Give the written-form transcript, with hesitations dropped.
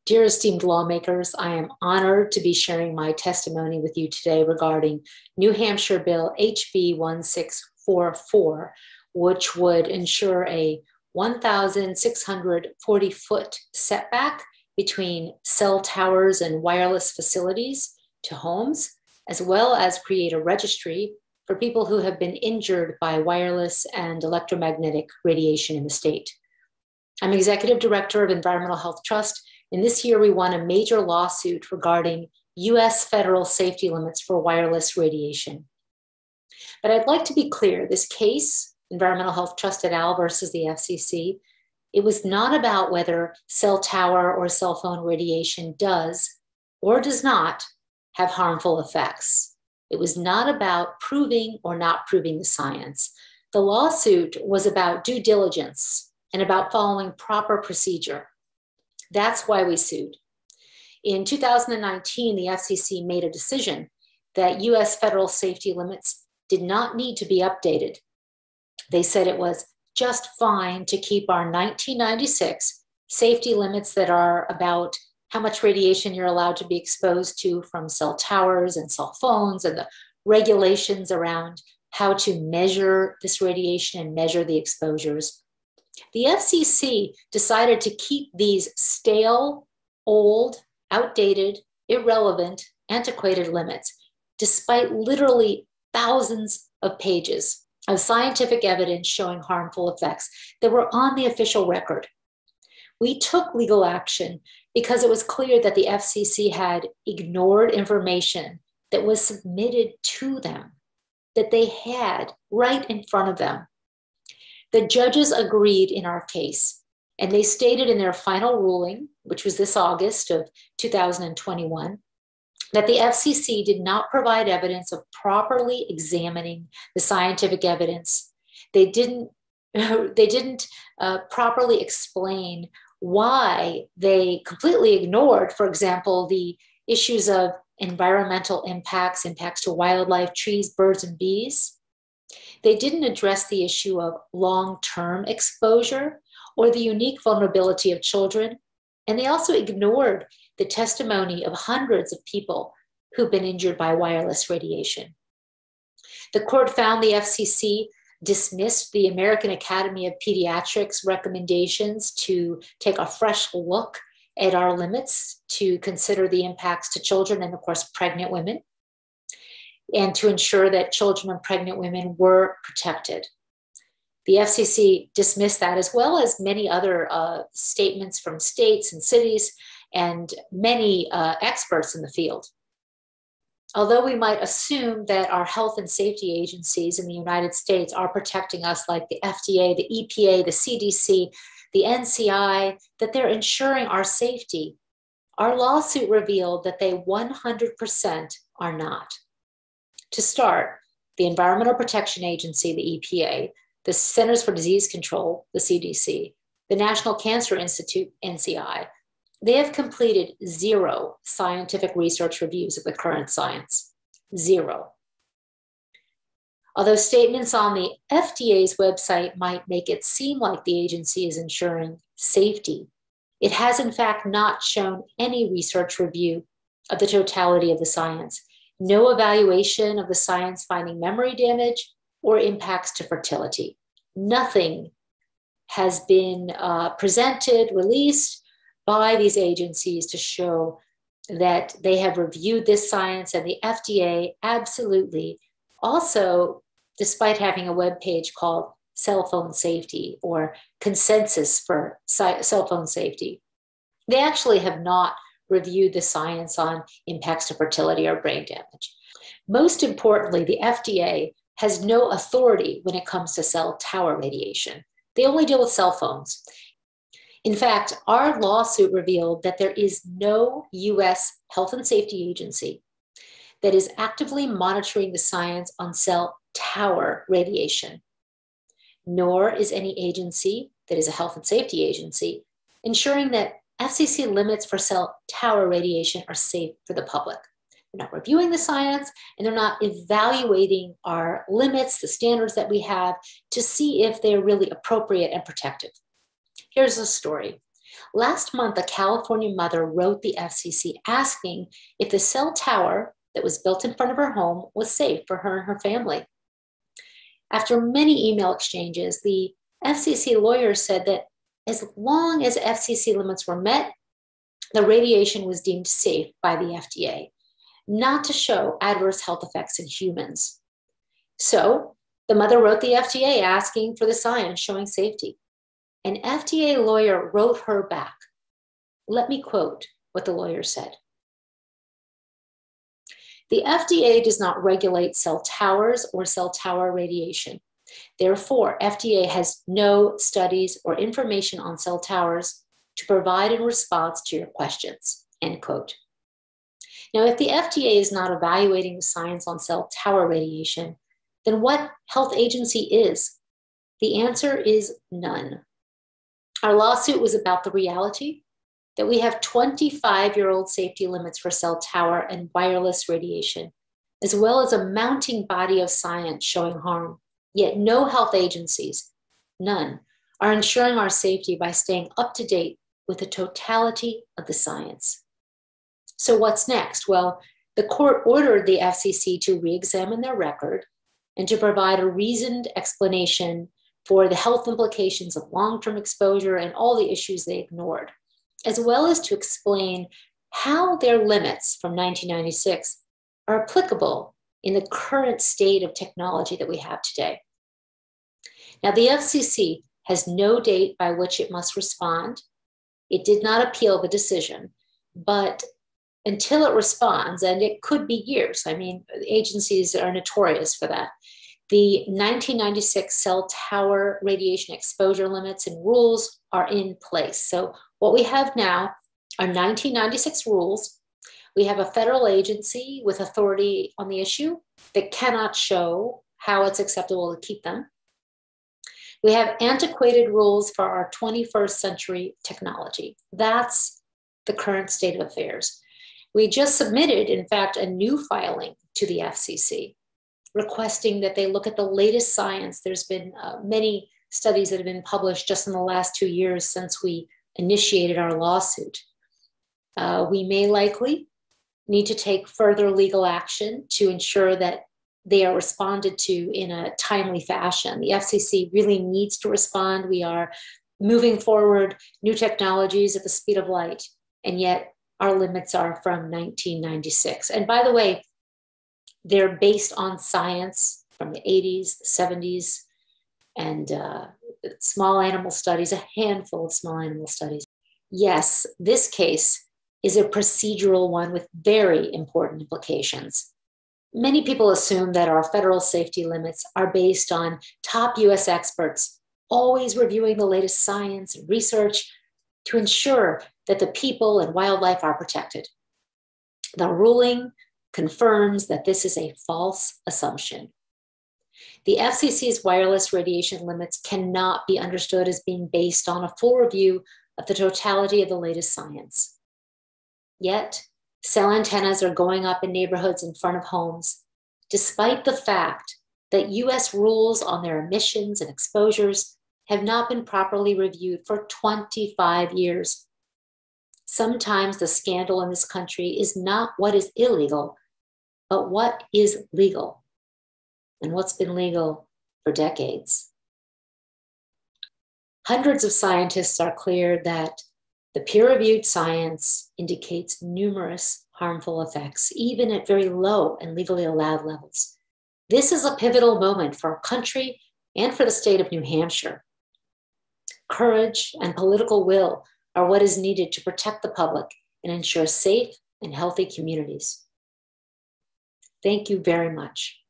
Dear esteemed lawmakers, I am honored to be sharing my testimony with you today regarding New Hampshire Bill HB 1644, which would ensure a 1,640-foot setback between cell towers and wireless facilities to homes, as well as create a registry for people who have been injured by wireless and electromagnetic radiation in the state. I'm Executive Director of Environmental Health Trust, and this year we won a major lawsuit regarding US federal safety limits for wireless radiation. But I'd like to be clear, this case, Environmental Health Trust et al. Versus the FCC, it was not about whether cell tower or cell phone radiation does or does not have harmful effects. It was not about proving or not proving the science. The lawsuit was about due diligence and about following proper procedure. That's why we sued. In 2019, the FCC made a decision that US federal safety limits did not need to be updated. They said it was just fine to keep our 1996 safety limits that are about how much radiation you're allowed to be exposed to from cell towers and cell phones, and the regulations around how to measure this radiation and measure the exposures. The FCC decided to keep these stale, old, outdated, irrelevant, antiquated limits, despite literally thousands of pages of scientific evidence showing harmful effects that were on the official record. We took legal action because it was clear that the FCC had ignored information that was submitted to them, that they had right in front of them. The judges agreed in our case, and they stated in their final ruling, which was this August of 2021, that the FCC did not provide evidence of properly examining the scientific evidence. They didn't properly explain why they completely ignored, for example, the issues of environmental impacts to wildlife, trees, birds, and bees. They didn't address the issue of long-term exposure or the unique vulnerability of children. And they also ignored the testimony of hundreds of people who've been injured by wireless radiation. The court found the FCC dismissed the American Academy of Pediatrics recommendations to take a fresh look at our limits, to consider the impacts to children and, of course, pregnant women, and to ensure that children and pregnant women were protected. The FCC dismissed that, as well as many other statements from states and cities and many experts in the field. Although we might assume that our health and safety agencies in the United States are protecting us, like the FDA, the EPA, the CDC, the NCI, that they're ensuring our safety, our lawsuit revealed that they 100% are not. To start, the Environmental Protection Agency, the EPA, the Centers for Disease Control, the CDC, the National Cancer Institute, NCI, they have completed 0 scientific research reviews of the current science. 0. Although statements on the FDA's website might make it seem like the agency is ensuring safety, it has in fact not shown any research review of the totality of the science. No evaluation of the science finding memory damage or impacts to fertility. Nothing has been presented, released by these agencies to show that they have reviewed this science, and the FDA absolutely also, despite having a webpage called Cell Phone Safety or Consensus for Cell Phone Safety, they actually have not reviewed the science on impacts to fertility or brain damage. Most importantly, the FDA has no authority when it comes to cell tower radiation. They only deal with cell phones. In fact, our lawsuit revealed that there is no US health and safety agency that is actively monitoring the science on cell tower radiation, nor is any agency that is a health and safety agency ensuring that FCC limits for cell tower radiation are safe for the public. They're not reviewing the science, and they're not evaluating our limits, the standards that we have, to see if they're really appropriate and protective. Here's the story. Last month, a California mother wrote the FCC asking if the cell tower that was built in front of her home was safe for her and her family. After many email exchanges, the FCC lawyer said that as long as FCC limits were met, the radiation was deemed safe by the FDA, not to show adverse health effects in humans. So the mother wrote the FDA asking for the science showing safety. An FDA lawyer wrote her back. Let me quote what the lawyer said. The FDA does not regulate cell towers or cell tower radiation. Therefore, FDA has no studies or information on cell towers to provide in response to your questions, end quote. Now, if the FDA is not evaluating the science on cell tower radiation, then what health agency is? The answer is none. Our lawsuit was about the reality that we have 25-year-old safety limits for cell tower and wireless radiation, as well as a mounting body of science showing harm. Yet no health agencies, none, are ensuring our safety by staying up to date with the totality of the science. So what's next? Well, the court ordered the FCC to re-examine their record and to provide a reasoned explanation for the health implications of long-term exposure and all the issues they ignored, as well as to explain how their limits from 1996 are applicable in the current state of technology that we have today. Now, the FCC has no date by which it must respond. It did not appeal the decision, but until it responds, and it could be years, I mean, agencies are notorious for that, the 1996 cell tower radiation exposure limits and rules are in place. So what we have now are 1996 rules. We have a federal agency with authority on the issue that cannot show how it's acceptable to keep them. We have antiquated rules for our 21st century technology. That's the current state of affairs. We just submitted, in fact, a new filing to the FCC requesting that they look at the latest science. There's been many studies that have been published just in the last 2 years since we initiated our lawsuit. We may likely need to take further legal action to ensure that they are responded to in a timely fashion. The FCC really needs to respond. We are moving forward new technologies at the speed of light, and yet our limits are from 1996. And by the way, they're based on science from the 80s, the 70s, and small animal studies, a handful of small animal studies. Yes, this case is a procedural one with very important implications. Many people assume that our federal safety limits are based on top US experts, always reviewing the latest science and research to ensure that the people and wildlife are protected. The ruling confirms that this is a false assumption. The FCC's wireless radiation limits cannot be understood as being based on a full review of the totality of the latest science. Yet, cell antennas are going up in neighborhoods in front of homes, despite the fact that US rules on their emissions and exposures have not been properly reviewed for 25 years. Sometimes the scandal in this country is not what is illegal, but what is legal, and what's been legal for decades. Hundreds of scientists are clear that the peer-reviewed science indicates numerous harmful effects, even at very low and legally allowed levels. This is a pivotal moment for our country and for the state of New Hampshire. Courage and political will are what is needed to protect the public and ensure safe and healthy communities. Thank you very much.